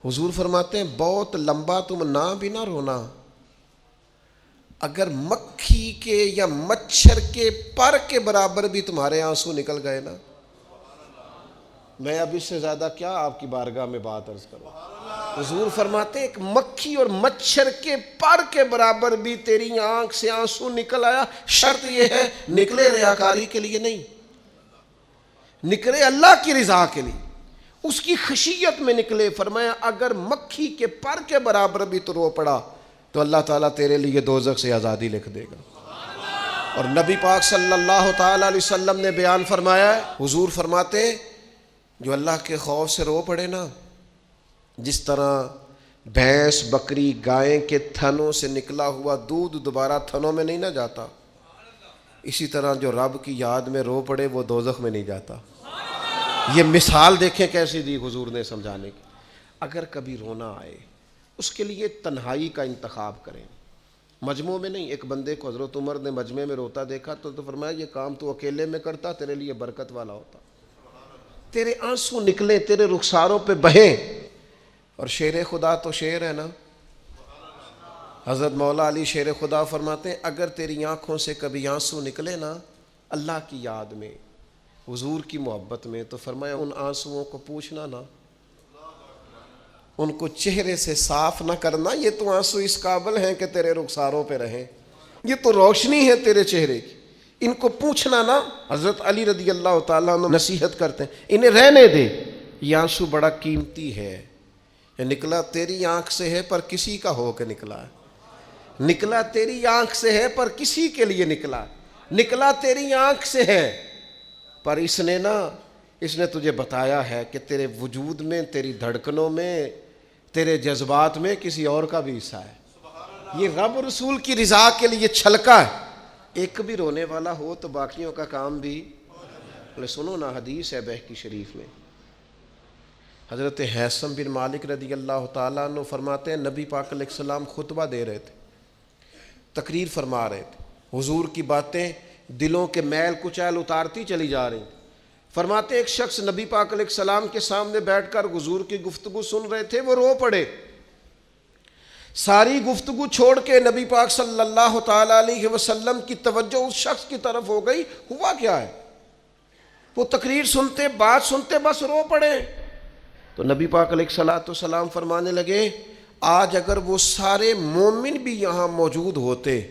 حضور فرماتے ہیں بہت لمبا تم نہ بھی نہ رونا، اگر مکھی کے یا مچھر کے پر کے برابر بھی تمہارے آنسو نکل گئے نا، میں اب اس سے زیادہ کیا آپ کی بارگاہ میں بات عرض کروں۔ حضور فرماتے ہیں ایک مکھی اور مچھر کے پر کے برابر بھی تیری آنکھ سے آنسو نکل آیا، شرط یہ ہے نکلے ریاکاری کے لیے نہیں، نکلے اللہ کی رضا کے لیے، اس کی خشیت میں نکلے۔ فرمایا اگر مکھی کے پر کے برابر بھی تو رو پڑا تو اللہ تعالیٰ تیرے لیے دوزخ سے آزادی لکھ دے گا۔ اور نبی پاک صلی اللہ تعالیٰ علیہ وسلم نے بیان فرمایا ہے، حضور فرماتے ہیں جو اللہ کے خوف سے رو پڑے نا، جس طرح بھینس بکری گائیں کے تھنوں سے نکلا ہوا دودھ دوبارہ تھنوں میں نہیں نہ جاتا، اسی طرح جو رب کی یاد میں رو پڑے وہ دوزخ میں نہیں جاتا۔ یہ مثال دیکھیں کیسی دی حضور نے سمجھانے کی۔ اگر کبھی رونا آئے اس کے لیے تنہائی کا انتخاب کریں، مجمع میں نہیں۔ ایک بندے کو حضرت عمر نے مجمع میں روتا دیکھا تو فرمایا یہ کام تو اکیلے میں کرتا، تیرے لیے برکت والا ہوتا، تیرے آنسو نکلیں، تیرے رخساروں پہ بہیں۔ اور شیر خدا تو شیر ہے نا، حضرت مولا علی شیر خدا فرماتے ہیں اگر تیری آنکھوں سے کبھی آنسو نکلے نا اللہ کی یاد میں، حضور کی محبت میں، تو فرمایا ان آنسوؤں کو پوچھنا نا، ان کو چہرے سے صاف نہ کرنا، یہ تو آنسو اس قابل ہیں کہ تیرے رخساروں پہ رہیں، یہ تو روشنی ہے تیرے چہرے کی، ان کو پوچھنا نا۔ حضرت علی رضی اللہ تعالیٰ عنہ نصیحت کرتے ہیں انہیں رہنے دے، یہ آنسو بڑا قیمتی ہے، یہ نکلا تیری آنکھ سے ہے پر کسی کا ہو کے نکلا ہے، نکلا تیری آنکھ سے ہے پر کسی کے لیے نکلا، نکلا تیری آنکھ سے ہے پر اس نے تجھے بتایا ہے کہ تیرے وجود میں، تیری دھڑکنوں میں، تیرے جذبات میں کسی اور کا بھی حصہ ہے۔ یہ رب رسول کی رضا کے لیے چھلکا ہے۔ ایک بھی رونے والا ہو تو باقیوں کا کام بھی سنو نا، حدیث ہے بہقی شریف میں، حضرت حیثم بن مالک رضی اللہ تعالیٰ عنہ فرماتے ہیں نبی پاک علیہ السلام خطبہ دے رہے تھے، تقریر فرما رہے تھے، حضور کی باتیں دلوں کے میل کچیل اتارتی چلی جا رہی۔ فرماتے ایک شخص نبی پاک علیہ السلام کے سامنے بیٹھ کر حضور کی گفتگو سن رہے تھے، وہ رو پڑے، ساری گفتگو چھوڑ کے نبی پاک صلی اللہ تعالیٰ علیہ وسلم کی توجہ اس شخص کی طرف ہو گئی۔ ہوا کیا ہے؟ وہ تقریر سنتے، بات سنتے بس رو پڑے۔ تو نبی پاک علیہ السلام فرمانے لگے آج اگر وہ سارے مومن بھی یہاں موجود ہوتے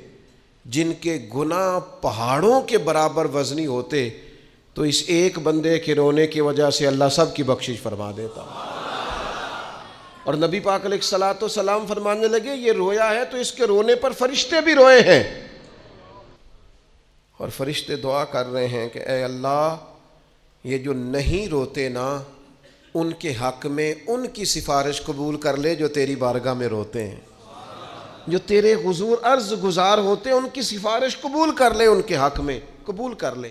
جن کے گناہ پہاڑوں کے برابر وزنی ہوتے تو اس ایک بندے کے رونے کی وجہ سے اللہ سب کی بخشش فرما دیتا۔ اور نبی پاک علیہ السلام فرمانے لگے یہ رویا ہے تو اس کے رونے پر فرشتے بھی روئے ہیں، اور فرشتے دعا کر رہے ہیں کہ اے اللہ یہ جو نہیں روتے نا ان کے حق میں ان کی سفارش قبول کر لے جو تیری بارگاہ میں روتے ہیں، جو تیرے حضور عرض گزار ہوتے ہیں ان کی سفارش قبول کر لے، ان کے حق میں قبول کر لے۔